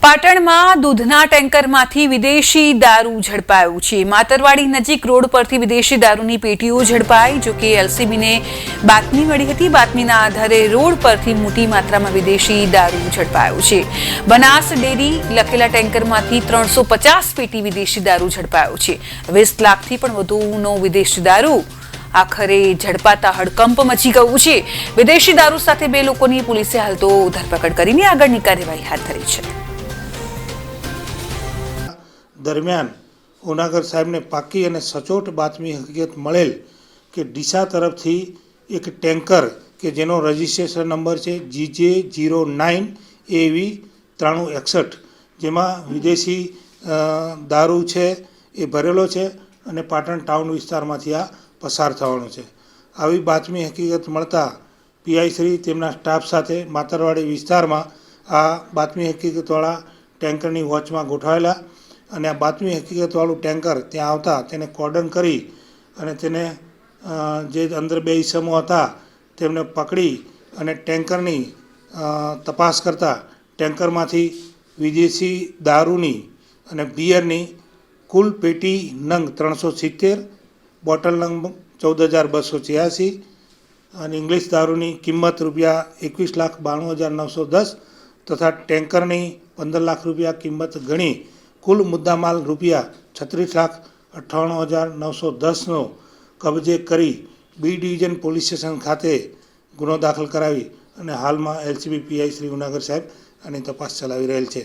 પાટણમાં દૂધના ટેન્કરમાંથી વિદેશી દારૂ ઝડપાયું છે। માતરવાડી નજીક રોડ પરથી વિદેશી દારૂની પેટીઓ ઝડપાઈ। જો કે એલસીબીને બાતમી મળી હતી। બાતમીના આધારે રોડ પરથી મોટી માત્રામાં વિદેશી દારૂ ઝડપાયો છે। બનાસ ડેરી લખેલા ટેન્કરમાંથી 350 પેટી વિદેશી દારૂ ઝડપાયો છે। 20 લાખથી પણ વધુનો વિદેશી દારૂ આખરે ઝડપાતા હડકંપ મચી ગયું છે। વિદેશી દારૂ સાથે 2 લોકોની પોલીસે હાલ તો ધરપકડ કરીને આગળની કાર્યવાહી હાથ ધરી છે। दरमियान उनागर साहेब ने पाकी और सचोट बातमी हकीकत मळेल कि डीसा तरफ थी एक टेंकर के जेनो रजिस्ट्रेशन नंबर है GJ09AV9361 जेमा विदेशी दारू है ये भरेलो है और पाटण टाउन विस्तार में आ पसार थवानो है। आवी बातमी हकीकत मळता पीआई श्री तेमना स्टाफ साथे मातरवाड़ी विस्तार में आ बातमी हकीकतवाळा टेंकरनी वॉच में गोठवायेला અને આ બાતમી હકીકતવાળું ટેન્કર ત્યાં આવતા તેને કોર્ડન કરી અને તેને જે અંદર 2 ઈસમો હતા તેમને પકડી અને ટેન્કરની તપાસ કરતા ટેન્કરમાંથી વિદેશી દારૂની અને બિયરની કુલ પેટી નંગ 370, બોટલ નંગ 14,286 અને ઇંગ્લિશ દારૂની કિંમત રૂપિયા 21,92,910 તથા ટેન્કરની 15 લાખ રૂપિયા કિંમત ગણી कुल मुद्दामाल रुपया 36,98,910 कब्जे करी बी डिविजन पोलीस स्टेशन खाते गुनो दाखल करावी અને હાલમાં એલસીબી પીઆઈ શ્રી ઉનાગર સાહેબ આની તપાસ ચલાવી રહેલ છે।